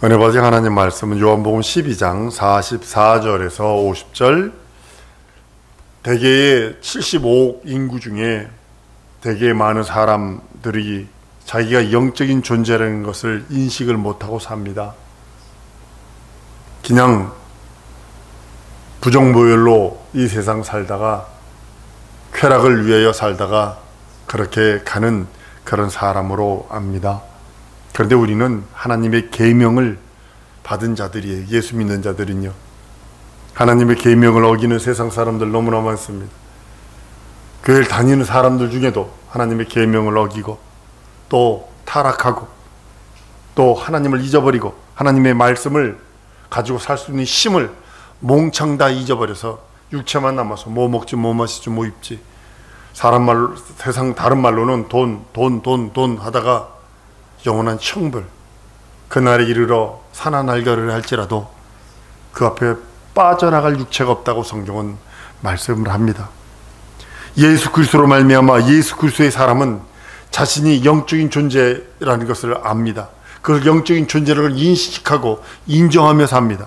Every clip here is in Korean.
은혜 받으신 하나님 말씀은 요한복음 12장 44절에서 50절. 대개의 75억 인구 중에 되게 많은 사람들이 자기가 영적인 존재라는 것을 인식을 못하고 삽니다. 그냥 부정부열로 이 세상 살다가 쾌락을 위하여 살다가 그렇게 가는 그런 사람으로 압니다. 그런데 우리는 하나님의 계명을 받은 자들이에요. 예수 믿는 자들은요. 하나님의 계명을 어기는 세상 사람들 너무나 많습니다. 교회를 다니는 사람들 중에도 하나님의 계명을 어기고 또 타락하고 또 하나님을 잊어버리고 하나님의 말씀을 가지고 살 수 있는 힘을 몽창 다 잊어버려서 육체만 남아서 뭐 먹지 뭐 마시지 뭐 입지, 사람 말로 세상 다른 말로는 돈 하다가 영원한 청불, 그날에 이르러 산하날가를 할지라도 그 앞에 빠져나갈 육체가 없다고 성경은 말씀을 합니다. 예수 그리스도로 말미암아 예수 그리스도의 사람은 자신이 영적인 존재라는 것을 압니다. 그 영적인 존재를 인식하고 인정하며 삽니다.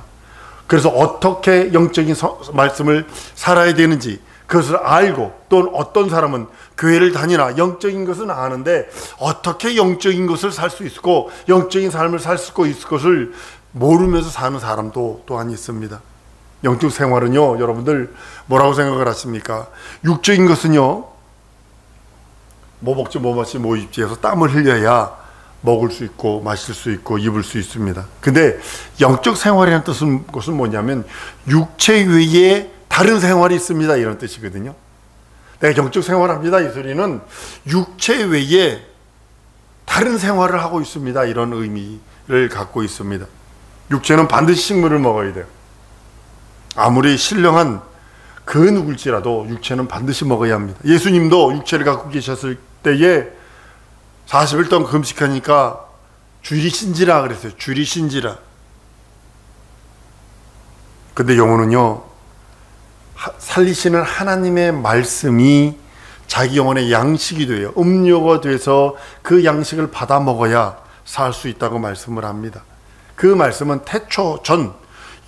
그래서 어떻게 영적인 말씀을 살아야 되는지 그것을 알고, 또 어떤 사람은 교회를 다니나 영적인 것은 아는데 어떻게 영적인 것을 살 수 있고 영적인 삶을 살 수 있을 것을 모르면서 사는 사람도 또한 있습니다. 영적 생활은요, 여러분들 뭐라고 생각을 하십니까? 육적인 것은요, 뭐 먹지 뭐 마시지 뭐 입지 해서 땀을 흘려야 먹을 수 있고 마실 수 있고 입을 수 있습니다. 근데 영적 생활이라는 것은 뭐냐면 육체 외에 다른 생활이 있습니다, 이런 뜻이거든요. 내가 영적 생활합니다, 이 소리는 육체 외에 다른 생활을 하고 있습니다, 이런 의미를 갖고 있습니다. 육체는 반드시 식물을 먹어야 돼요. 아무리 신령한 그 누굴지라도 육체는 반드시 먹어야 합니다. 예수님도 육체를 갖고 계셨을 때에 40일 동안 금식하니까 줄이신지라 그랬어요. 줄이신지라. 근데 영혼은요, 살리시는 하나님의 말씀이 자기 영혼의 양식이 돼요. 음료가 돼서 그 양식을 받아 먹어야 살 수 있다고 말씀을 합니다. 그 말씀은 태초 전,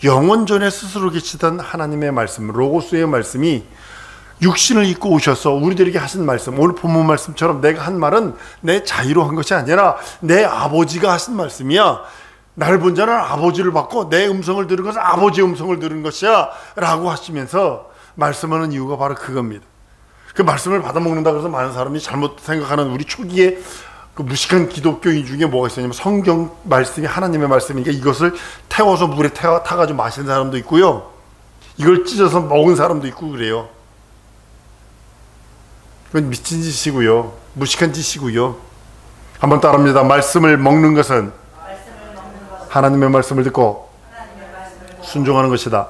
영원 전에 스스로 계시던 하나님의 말씀, 로고스의 말씀이 육신을 입고 오셔서 우리들에게 하신 말씀, 오늘 본문 말씀처럼 내가 한 말은 내 자유로 한 것이 아니라 내 아버지가 하신 말씀이야. 날 본 자는 아버지를 받고 내 음성을 들은 것은 아버지의 음성을 들은 것이야 라고 하시면서 말씀하는 이유가 바로 그겁니다. 그 말씀을 받아먹는다고 해서 많은 사람이 잘못 생각하는 우리 초기에 그 무식한 기독교인 중에 뭐가 있었냐면, 성경 말씀이 하나님의 말씀이니까 이것을 태워서 물에 타가지고 마시는 사람도 있고요, 이걸 찢어서 먹은 사람도 있고 그래요. 그건 미친 짓이고요, 무식한 짓이고요. 한번 따라합니다. 말씀을 먹는 것은 하나님의 말씀을 듣고 순종하는 것이다.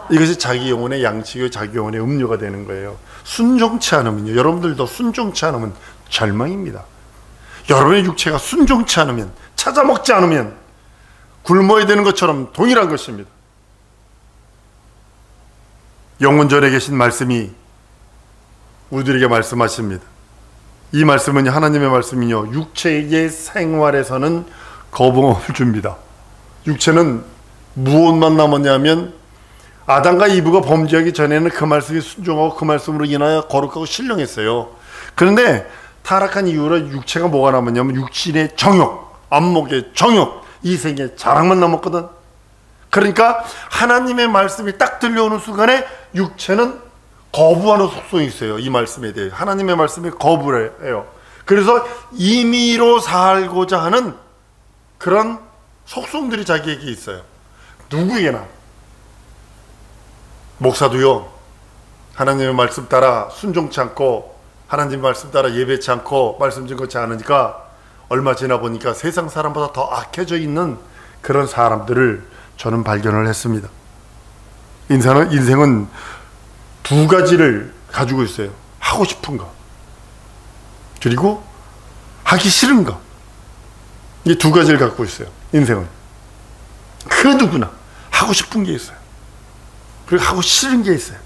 이것이 자기 영혼의 양식이요, 자기 영혼의 음료가 되는 거예요. 순종치 않으면요, 여러분들도 순종치 않으면 절망입니다. 여러분의 육체가 순종치 않으면, 찾아 먹지 않으면 굶어야 되는 것처럼 동일한 것입니다. 영원전에 계신 말씀이 우리들에게 말씀하십니다. 이 말씀은 하나님의 말씀이요, 육체의 생활에서는 거부감을 줍니다. 육체는 무엇만 남았냐면, 아담과 이브가 범죄하기 전에는 그 말씀에 순종하고 그 말씀으로 인하여 거룩하고 신령했어요. 그런데 타락한 이후로 육체가 뭐가 남았냐면 육신의 정욕, 안목의 정욕, 이생의 자랑만 남았거든. 그러니까 하나님의 말씀이 딱 들려오는 순간에 육체는 거부하는 속성이 있어요. 이 말씀에 대해 하나님의 말씀에 거부를 해요. 그래서 임의로 살고자 하는 그런 속성들이 자기에게 있어요. 누구에게나. 목사도요, 하나님의 말씀 따라 순종치 않고 하나님의 말씀 따라 예배치 않고 말씀 증거치 않으니까 얼마 지나 보니까 세상 사람보다 더 악해져 있는 그런 사람들을 저는 발견을 했습니다. 인생은 두 가지를 가지고 있어요. 하고 싶은 거, 그리고 하기 싫은 거. 이 두 가지를 갖고 있어요. 인생은 그 누구나 하고 싶은 게 있어요, 그리고 하고 싫은 게 있어요.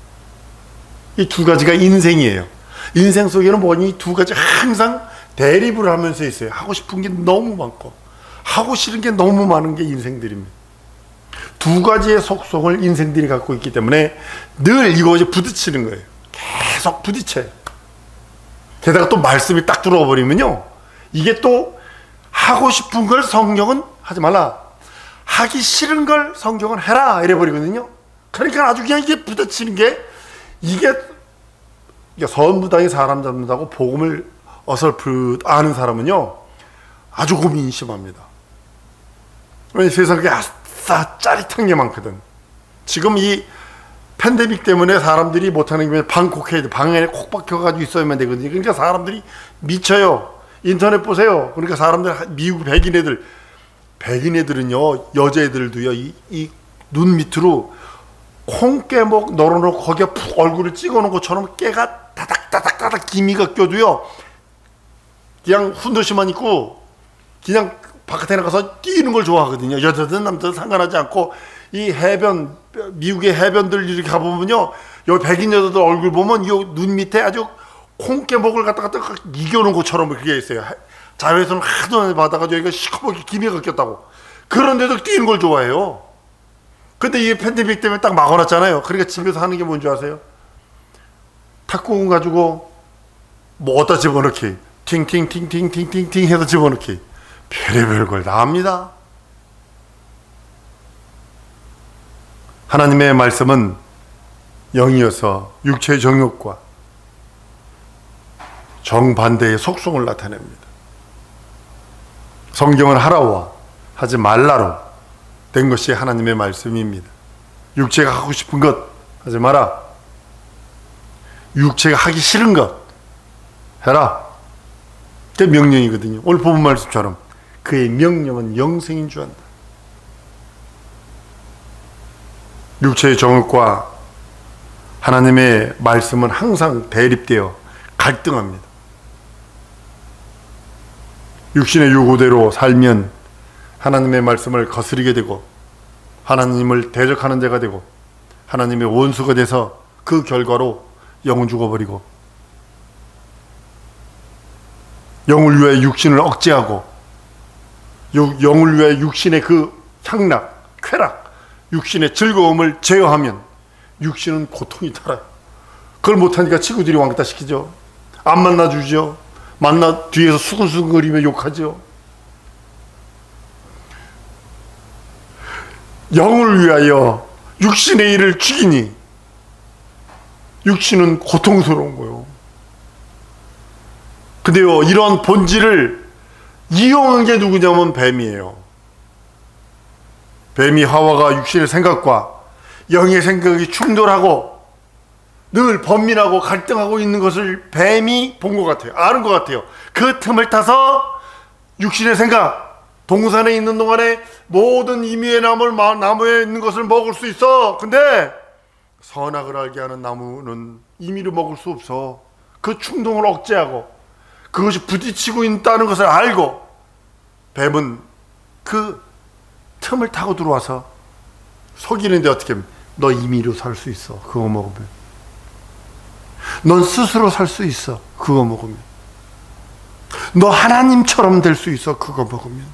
이 두 가지가 인생이에요. 인생 속에는 뭐니? 이 두 가지 항상 대립을 하면서 있어요. 하고 싶은 게 너무 많고 하고 싫은 게 너무 많은 게 인생들입니다. 두 가지의 속성을 인생들이 갖고 있기 때문에 늘 이것이 부딪히는 거예요. 계속 부딪혀요. 게다가 또 말씀이 딱 들어와 버리면요, 이게 또 하고 싶은 걸 성경은 하지 말라, 하기 싫은 걸 성경은 해라 이래 버리거든요. 그러니까 아주 그냥 이게 부딪히는 게, 이게 선무당이 사람 잡는다고 복음을 어설프 아는 사람은요 아주 고민이 심합니다. 왜냐면 세상에 아싸 짜릿한 게 많거든. 지금 이 팬데믹 때문에 사람들이 못하는 게 방콕해야 돼. 방 안에 콕 박혀가지고 있어야만 되거든요. 그러니까 사람들이 미쳐요. 인터넷 보세요. 그러니까 사람들, 미국 백인 애들은요, 여자애들도요, 이 눈 밑으로 콩깨목 널어놓고 거기에 푹 얼굴을 찍어놓은 것처럼 깨가 다닥다닥다닥 기미가 껴도요, 그냥 훈도시만 입고 그냥 바깥에 나가서 뛰는 걸 좋아하거든요. 여자든 남자든 상관하지 않고. 이 해변, 미국의 해변들 이렇게 가보면요, 여기 백인 여자들 얼굴 보면 이 눈 밑에 아주 콩깨목을 갖다가 이겨놓은 것처럼 그게 있어요. 자외선을 하도 받아가지고 여기가 시커멓게 기미가 꼈다고. 그런데도 뛰는 걸 좋아해요. 근데 이게 팬데믹 때문에 딱 막아놨잖아요. 그러니까 집에서 하는 게 뭔지 아세요? 탁구공 가지고 뭐 어디다 집어넣기, 팅팅팅팅팅팅팅 해서 집어넣기, 별의별 걸 다 합니다. 하나님의 말씀은 영이어서 육체의 정욕과 정반대의 속성을 나타냅니다. 성경은 하라와 하지 말라로 된 것이 하나님의 말씀입니다. 육체가 하고 싶은 것 하지 마라, 육체가 하기 싫은 것 해라. 그게 명령이거든요. 오늘 본문 말씀처럼 그의 명령은 영생인 줄 안다. 육체의 정욕과 하나님의 말씀은 항상 대립되어 갈등합니다. 육신의 요구대로 살면 하나님의 말씀을 거스르게 되고 하나님을 대적하는 자가 되고 하나님의 원수가 돼서 그 결과로 영은 죽어버리고, 영을 위해 육신을 억제하고, 영을 위해 육신의 그 향락, 쾌락, 육신의 즐거움을 제어하면 육신은 고통이 달아요. 그걸 못하니까 친구들이 왕따 시키죠. 안 만나주죠. 만나 뒤에서 수근수근거리며 욕하죠. 영을 위하여 육신의 일을 죽이니 육신은 고통스러운 거예요. 근데요, 이런 본질을 이용한 게 누구냐면 뱀이에요. 뱀이 하와가 육신의 생각과 영의 생각이 충돌하고 늘 번민하고 갈등하고 있는 것을 뱀이 본 것 같아요. 아는 것 같아요. 그 틈을 타서 육신의 생각, 동산에 있는 동안에 모든 임의의 나무에 있는 것을 먹을 수 있어. 근데 선악을 알게 하는 나무는 임의로 먹을 수 없어. 그 충동을 억제하고 그것이 부딪히고 있다는 것을 알고 뱀은 그 틈을 타고 들어와서 속이는데 어떻게 하면, 너 임의로 살 수 있어. 그거 먹으면. 넌 스스로 살 수 있어. 그거 먹으면. 너 하나님처럼 될 수 있어. 그거 먹으면.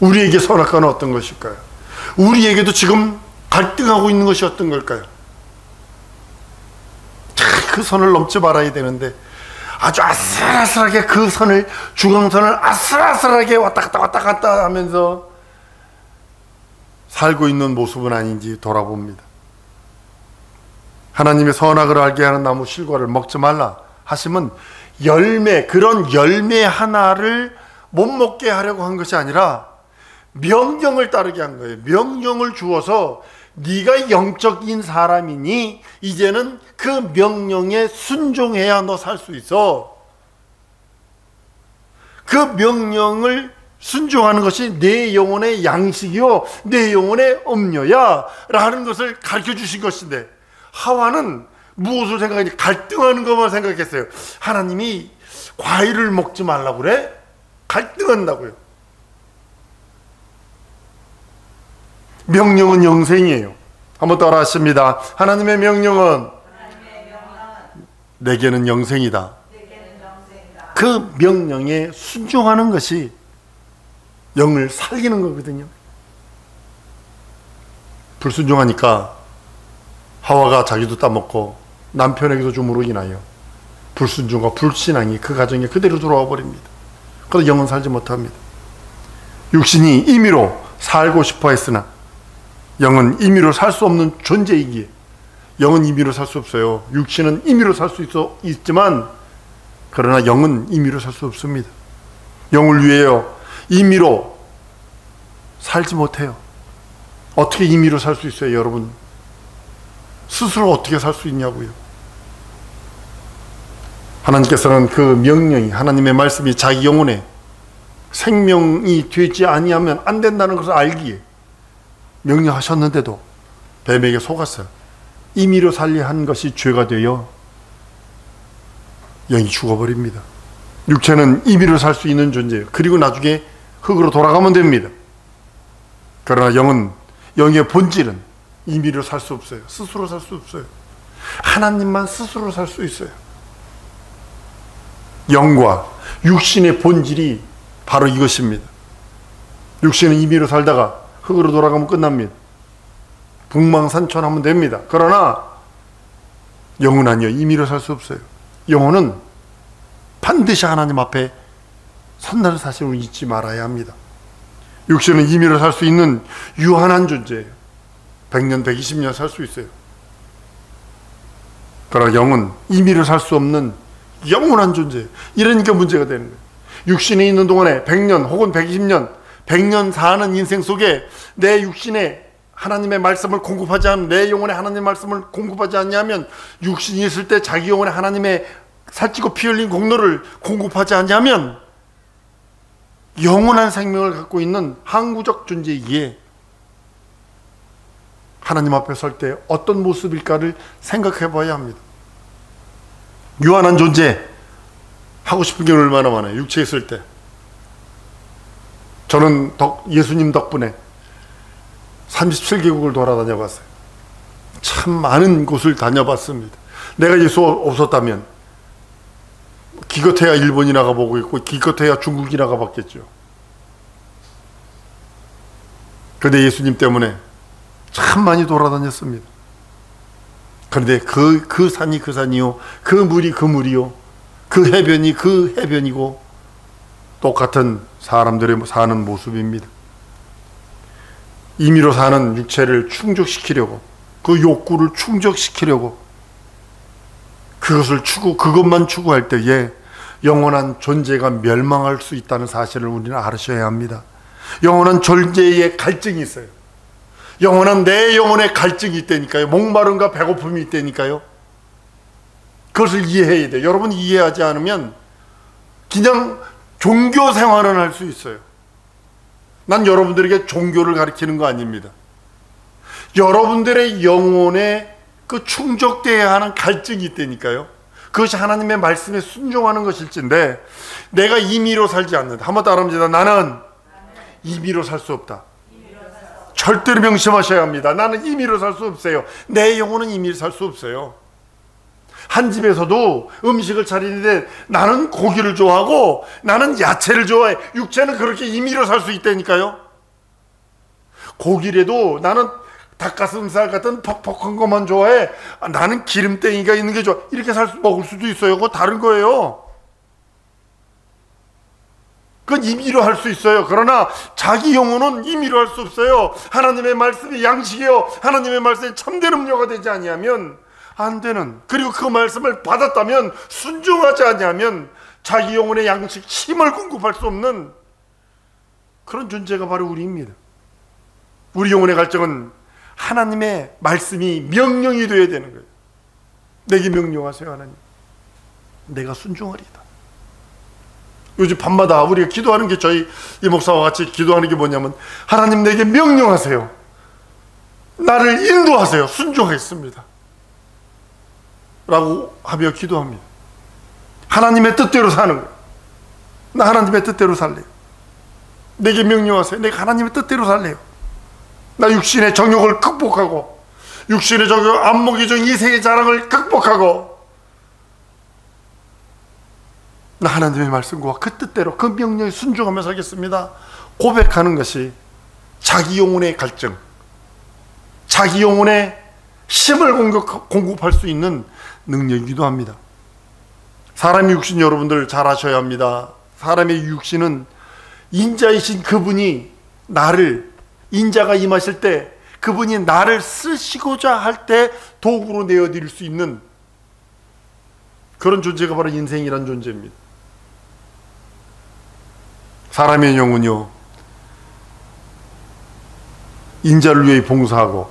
우리에게 선악과는 어떤 것일까요? 우리에게도 지금 갈등하고 있는 것이 어떤 걸까요? 그 선을 넘지 말아야 되는데 아주 아슬아슬하게 그 선을, 중앙선을 아슬아슬하게 왔다 갔다 하면서 살고 있는 모습은 아닌지 돌아봅니다. 하나님의 선악을 알게 하는 나무 실과를 먹지 말라 하시면 그런 열매 하나를 못 먹게 하려고 한 것이 아니라 명령을 따르게 한 거예요. 명령을 주어서 네가 영적인 사람이니 이제는 그 명령에 순종해야 너 살 수 있어. 그 명령을 순종하는 것이 내 영혼의 양식이요 내 영혼의 음료야 라는 것을 가르쳐 주신 것인데, 하와는 무엇을 생각하니? 갈등하는 것만 생각했어요. 하나님이 과일을 먹지 말라고 그래? 갈등한다고요. 명령은 영생이에요. 한번 따라 하십니다. 하나님의 명령은 내게는 영생이다. 그 명령에 순종하는 것이 영을 살리는 거거든요. 불순종하니까 하와가 자기도 따먹고 남편에게도 줌으로 인하여 불순종과 불신앙이 그 가정에 그대로 들어와 버립니다. 그래서 영은 살지 못합니다. 육신이 임의로 살고 싶어 했으나 영은 임의로 살 수 없는 존재이기에, 영은 임의로 살 수 없어요. 육신은 임의로 살 수 있지만 그러나 영은 임의로 살 수 없습니다. 영을 위하여 임의로 살지 못해요. 어떻게 임의로 살 수 있어요, 여러분? 스스로 어떻게 살 수 있냐고요. 하나님께서는 그 명령이, 하나님의 말씀이 자기 영혼에 생명이 되지 아니하면 안 된다는 것을 알기에 명령하셨는데도 뱀에게 속았어요. 임의로 살려 한 것이 죄가 되어 영이 죽어버립니다. 육체는 임의로 살 수 있는 존재예요. 그리고 나중에 흙으로 돌아가면 됩니다. 그러나 영의 본질은 임의로 살 수 없어요. 스스로 살 수 없어요. 하나님만 스스로 살 수 있어요. 영과 육신의 본질이 바로 이것입니다. 육신은 임의로 살다가 흙으로 돌아가면 끝납니다. 북망산천하면 됩니다. 그러나 영은 아니요, 임의로 살 수 없어요. 영혼은 반드시 하나님 앞에 선다는 사실을 잊지 말아야 합니다. 육신은 임의로 살 수 있는 유한한 존재예요. 100년, 120년 살 수 있어요. 그러나 영은 임의로 살 수 없는 영원한 존재예요. 이러니까 문제가 되는 거예요. 육신에 있는 동안에 100년 혹은 120년, 100년 사는 인생 속에 내 육신에 하나님의 말씀을 공급하지 않으면, 내 영혼에 하나님의 말씀을 공급하지 않냐면, 육신이 있을 때 자기 영혼에 하나님의 살찌고 피 흘린 공로를 공급하지 않냐면 영원한 생명을 갖고 있는 항구적 존재이기에 하나님 앞에 설 때 어떤 모습일까를 생각해 봐야 합니다. 유한한 존재 하고 싶은 게 얼마나 많아요. 육체에 있을 때 저는 예수님 덕분에 37개국을 돌아다녀 봤어요. 참 많은 곳을 다녀봤습니다. 내가 예수 없었다면 기껏해야 일본이나 가보고 있고 기껏해야 중국이나 가봤겠죠. 그런데 예수님 때문에 참 많이 돌아다녔습니다. 그런데 그 산이 그 산이요, 그 물이 그 물이요, 그 해변이 그 해변이고 똑같은 사람들의 사는 모습입니다. 임의로 사는 육체를 충족시키려고, 그 욕구를 충족시키려고 그것만 추구할 때에 영원한 존재가 멸망할 수 있다는 사실을 우리는 알으셔야 합니다. 영원한 존재의 갈증이 있어요. 영원한 내 영혼의 갈증이 있다니까요. 목마름과 배고픔이 있다니까요. 그것을 이해해야 돼요. 여러분이 이해하지 않으면 그냥 종교 생활은 할 수 있어요. 난 여러분들에게 종교를 가르치는 거 아닙니다. 여러분들의 영혼에 그 충족되어야 하는 갈증이 있다니까요. 그것이 하나님의 말씀에 순종하는 것일진데, 내가 임의로 살지 않는다. 한번 따라합니다. 나는 임의로 살 수 없다. 절대로 명심하셔야 합니다. 나는 임의로 살 수 없어요. 내 영혼은 임의로 살 수 없어요. 한 집에서도 음식을 차리는데 나는 고기를 좋아하고 나는 야채를 좋아해. 육체는 그렇게 임의로 살 수 있다니까요. 고기라도 나는 닭가슴살 같은 퍽퍽한 것만 좋아해. 나는 기름땡이가 있는 게 좋아. 이렇게 먹을 수도 있어요. 그거 다른 거예요. 그건 임의로 할 수 있어요. 그러나 자기 영혼은 임의로 할 수 없어요. 하나님의 말씀이 양식이요, 하나님의 말씀이 참된 음료가 되지 아니하면 안 되는, 그리고 그 말씀을 받았다면 순종하지 아니하면 자기 영혼의 양식, 힘을 공급할 수 없는 그런 존재가 바로 우리입니다. 우리 영혼의 갈증은 하나님의 말씀이 명령이 되어야 되는 거예요. 내게 명령하세요, 하나님. 내가 순종하리이다. 요즘 밤마다 우리가 기도하는 게, 저희 이 목사와 같이 기도하는 게 뭐냐면, 하나님 내게 명령하세요. 나를 인도하세요. 순종하겠습니다. 라고 하며 기도합니다. 하나님의 뜻대로 사는 거예요. 나 하나님의 뜻대로 살래요. 내게 명령하세요. 내가 하나님의 뜻대로 살래요. 나 육신의 정욕을 극복하고, 육신의 정욕, 안목의 정, 이생의 자랑을 극복하고, 나 하나님의 말씀과 그 뜻대로 그 명령에 순종하며 살겠습니다. 고백하는 것이 자기 영혼의 갈증, 자기 영혼의 힘을 공급할 수 있는 능력이기도 합니다. 사람의 육신 여러분들 잘 아셔야 합니다. 사람의 육신은 인자이신 그분이 나를, 인자가 임하실 때 그분이 나를 쓰시고자 할 때 도구로 내어드릴 수 있는 그런 존재가 바로 인생이란 존재입니다. 사람의 영혼이요, 인자를 위해 봉사하고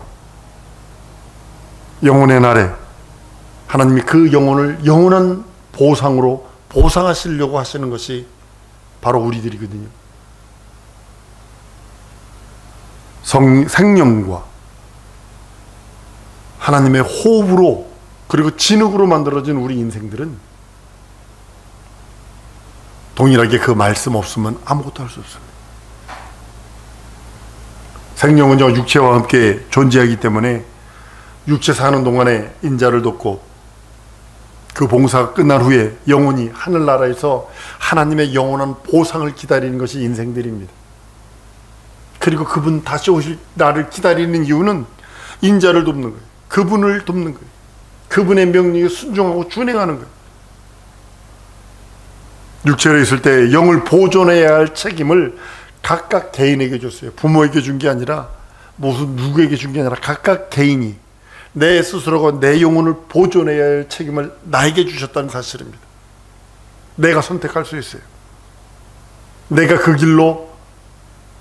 영혼의 날에 하나님이 그 영혼을 영원한 보상으로 보상하시려고 하시는 것이 바로 우리들이거든요. 생명과 하나님의 호흡으로 그리고 진흙으로 만들어진 우리 인생들은 동일하게 그 말씀 없으면 아무것도 할 수 없습니다. 생명은 육체와 함께 존재하기 때문에 육체 사는 동안에 인자를 돕고 그 봉사가 끝난 후에 영원히 하늘나라에서 하나님의 영원한 보상을 기다리는 것이 인생들입니다. 그리고 그분 다시 오실 나를 기다리는 이유는 인자를 돕는 거예요. 그분을 돕는 거예요. 그분의 명령에 순종하고 준행하는 거예요. 육체로 있을 때 영을 보존해야 할 책임을 각각 개인에게 줬어요. 부모에게 준 게 아니라 무슨 누구에게 준 게 아니라 각각 개인이 내 스스로가 내 영혼을 보존해야 할 책임을 나에게 주셨다는 사실입니다. 내가 선택할 수 있어요. 내가 그 길로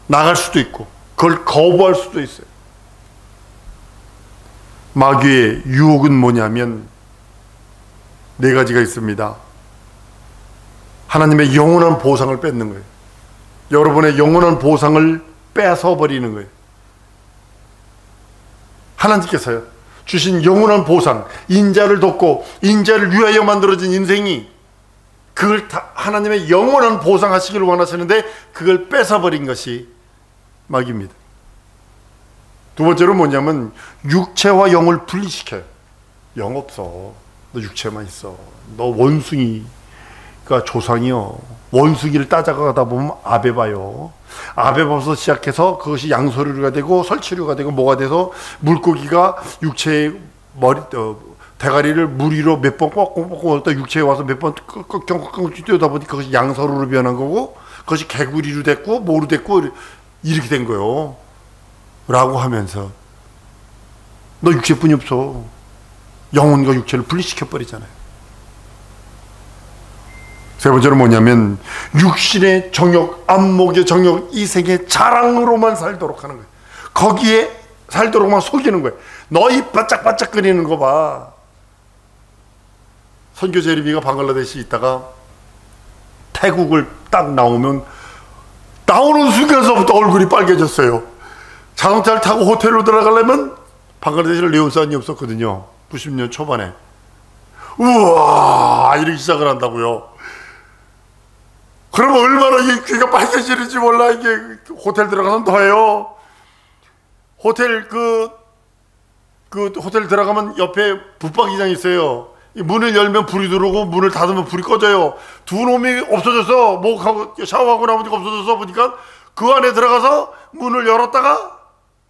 나갈 수도 있고 그걸 거부할 수도 있어요. 마귀의 유혹은 뭐냐면 네 가지가 있습니다. 하나님의 영원한 보상을 뺏는 거예요. 여러분의 영원한 보상을 뺏어버리는 거예요. 하나님께서요 주신 영원한 보상, 인자를 돕고 인자를 위하여 만들어진 인생이 그걸 다 하나님의 영원한 보상하시기를 원하시는데 그걸 뺏어버린 것이 마귀입니다. 두 번째로 뭐냐면 육체와 영을 분리시켜요. 영 없어. 너 육체만 있어. 너 원숭이가 조상이요. 원숭이를 따라가다 보면 아베바요. 아베바부터 시작해서 그것이 양서류가 되고 설치류가 되고 뭐가 돼서 물고기가 육체의 대가리를 물 위로 몇 번 꽉꽉 넣었다 육체에 와서 몇 번 끙끙끙 뛰어다 보니까 그것이 양서류로 변한 거고 그것이 개구리로 됐고 뭐로 됐고 이렇게 된 거예요. 라고 하면서 너 육체뿐이 없어. 영혼과 육체를 분리시켜버리잖아요. 세 번째로 뭐냐면 육신의 정욕, 안목의 정욕, 이생의 자랑으로만 살도록 하는 거예요. 거기에 살도록만 속이는 거예요. 너희 바짝바짝거리는 거 봐. 선교 제리비가 방글라데시에 있다가 태국을 딱 나오면 나오는 순간서부터 얼굴이 빨개졌어요. 자동차를 타고 호텔로 들어가려면 방글라데시를 레온산이 없었거든요. 90년 초반에. 우와 이렇게 시작을 한다고요. 그러면 얼마나 이 귀가 빨개지는지 몰라. 이게 호텔 들어가면 더해요. 호텔 호텔 들어가면 옆에 붙박이장이 있어요. 문을 열면 불이 들어오고 문을 닫으면 불이 꺼져요. 두 놈이 없어져서 샤워하고 나보니까 없어져서 보니까 그 안에 들어가서 문을 열었다가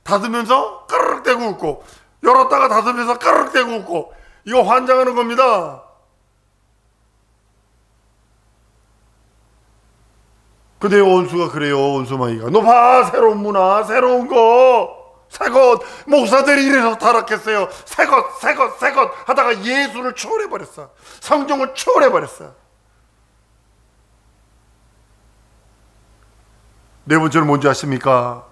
닫으면서 까르륵 대고 웃고 열었다가 닫으면서 까르륵 대고 웃고 이거 환장하는 겁니다. 근데 원수가 그래요. 원수마귀가 너 봐 새로운 문화 새로운 거 새것 목사들이 이래서 타락했어요. 새것 하다가 예수를 초월해버렸어. 성경을 초월해버렸어. 네 번째는 뭔지 아십니까?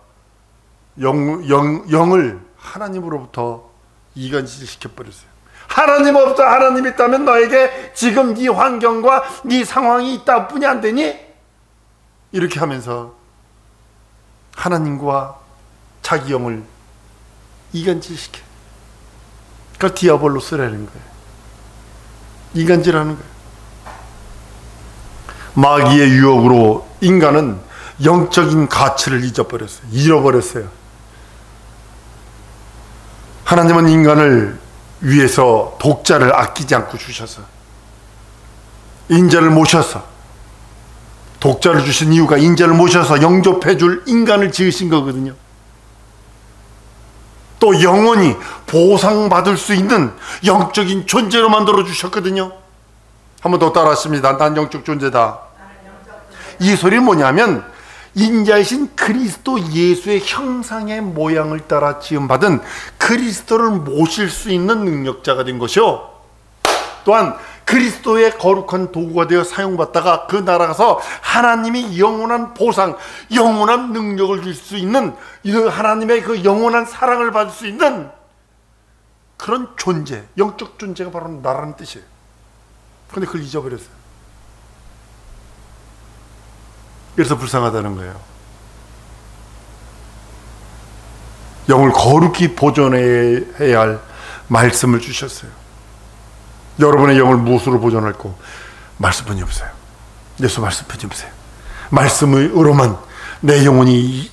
영을 하나님으로부터 이간질시켜버렸어요. 하나님 없다. 하나님 있다면 너에게 지금 네 환경과 네 상황이 있다 뿐이 안 되니? 이렇게 하면서 하나님과 자기 영을 이간질시켜. 그걸 디아볼로스라는 거예요. 이간질하는 거예요. 마귀의 유혹으로 인간은 영적인 가치를 잊어버렸어요. 잃어버렸어요. 하나님은 인간을 위해서 독자를 아끼지 않고 주셔서 인자를 모셔서 독자를 주신 이유가 인자를 모셔서 영접해 줄 인간을 지으신 거거든요. 또 영원히 보상받을 수 있는 영적인 존재로 만들어 주셨거든요. 한 번 더 따라하십니다. 난 영적 존재다. 이 소리는 뭐냐면 인자이신 그리스도 예수의 형상의 모양을 따라 지음받은 그리스도를 모실 수 있는 능력자가 된 것이요, 또한 그리스도의 거룩한 도구가 되어 사용받다가 그 나라가서 하나님이 영원한 보상, 영원한 능력을 줄 수 있는, 하나님의 그 영원한 사랑을 받을 수 있는 그런 존재, 영적 존재가 바로 나라는 뜻이에요. 그런데 그걸 잊어버렸어요. 그래서 불쌍하다는 거예요. 영을 거룩히 보존해야 할 말씀을 주셨어요. 여러분의 영을 무엇으로 보존할 거? 말씀뿐이 없어요. 예수 말씀뿐이 없어요. 말씀으로만 내 영혼이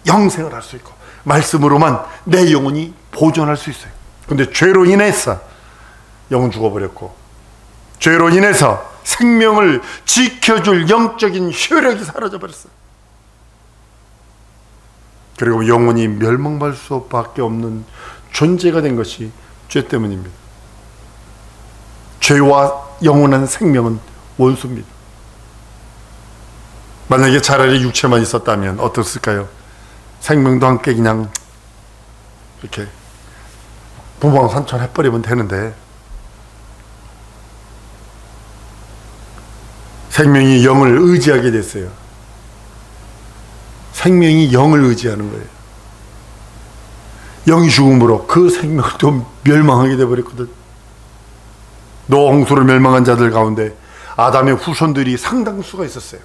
영생을 할 수 있고, 말씀으로만 내 영혼이 보존할 수 있어요. 근데 죄로 인해서 영은 죽어버렸고, 죄로 인해서 생명을 지켜줄 영적인 효력이 사라져버렸어요. 그리고 영혼이 멸망할 수밖에 없는 존재가 된 것이 죄 때문입니다. 죄와 영원한 생명은 원수입니다. 만약에 차라리 육체만 있었다면 어떻을까요? 생명도 함께 그냥 이렇게 부방산천 해버리면 되는데, 생명이 영을 의지하게 됐어요. 생명이 영을 의지하는 거예요. 영이 죽음으로 그 생명도 멸망하게 되어버렸거든. 노아 홍수로 멸망한 자들 가운데 아담의 후손들이 상당수가 있었어요.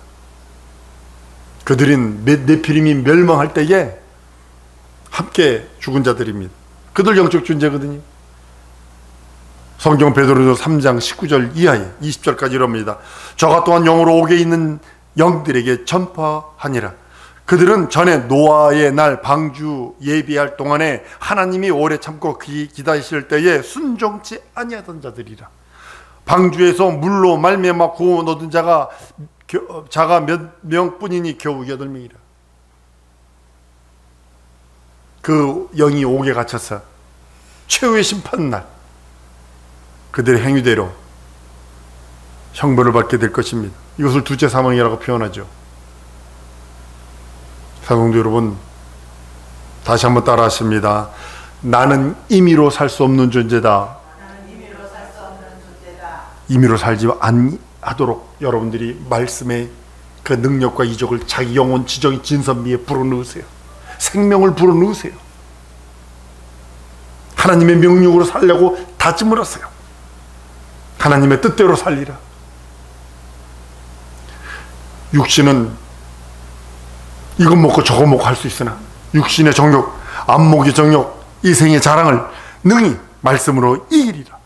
그들은 네피림이 멸망할 때에 함께 죽은 자들입니다. 그들 영적 존재거든요. 성경 베드로전서 3장 19절 이하에 20절까지 이럽니다. 저가 또한 영으로 옥에 있는 영들에게 전파하니라. 그들은 전에 노아의 날 방주 예비할 동안에 하나님이 오래 참고 기다리실 때에 순종치 아니하던 자들이라. 방주에서 물로 말미암아 구원 얻은 자가 몇 명뿐이니 겨우 8명이라. 그 영이 옥에 갇혀서 최후의 심판 날 그들의 행위대로 형벌을 받게 될 것입니다. 이것을 두째 사망이라고 표현하죠. 사동도 여러분, 다시 한번 따라 하십니다. 나는 임의로 살 수 없는 존재다. 임의로 살지 아니하도록 여러분들이 말씀의 그 능력과 이적을 자기 영혼 지정의 진선미에 불어넣으세요. 생명을 불어넣으세요. 하나님의 명령으로 살려고 다짐을 하세요. 하나님의 뜻대로 살리라. 육신은 이것 먹고 저것 먹고 할 수 있으나 육신의 정욕, 안목의 정욕, 이생의 자랑을 능히 말씀으로 이기리라.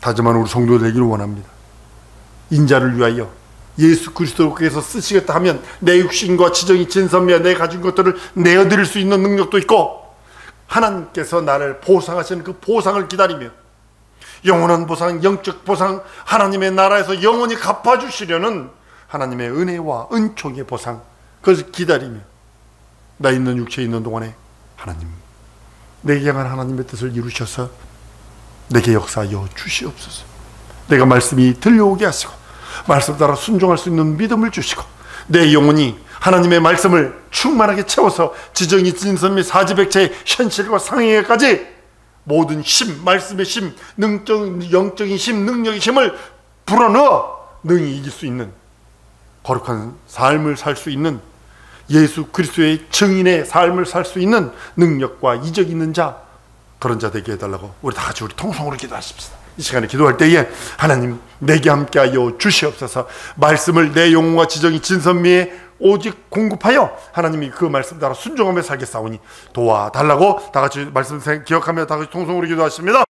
다짐하는 우리 성도 되기를 원합니다. 인자를 위하여 예수 그리스도께서 쓰시겠다 하면 내 육신과 지정이 진선미와 내 가진 것들을 내어드릴 수 있는 능력도 있고, 하나님께서 나를 보상하시는 그 보상을 기다리며 영원한 보상, 영적 보상, 하나님의 나라에서 영원히 갚아주시려는 하나님의 은혜와 은총의 보상, 그것을 기다리며 나 있는 육체에 있는 동안에 하나님, 내게 향한 하나님의 뜻을 이루셔서 내게 역사하여 주시옵소서. 내가 말씀이 들려오게 하시고 말씀 따라 순종할 수 있는 믿음을 주시고 내 영혼이 하나님의 말씀을 충만하게 채워서 지정이 진선 및 사지백체의 현실과 상행에까지 모든 심, 말씀의 심, 영적인 심, 능력의 힘을 불어넣어 능히 이길 수 있는 거룩한 삶을 살 수 있는, 예수 그리스도의 증인의 삶을 살 수 있는 능력과 이적 있는 자, 그런 자 되게 해달라고 우리 다 같이 우리 통성으로 기도하십시다. 이 시간에 기도할 때에 하나님 내게 함께하여 주시옵소서. 말씀을 내 영혼과 지정이 진선미에 오직 공급하여 하나님이 그 말씀 따라 순종하며 살겠사오니 도와달라고 다 같이 말씀 기억하며 다 같이 통성으로 기도하십니다.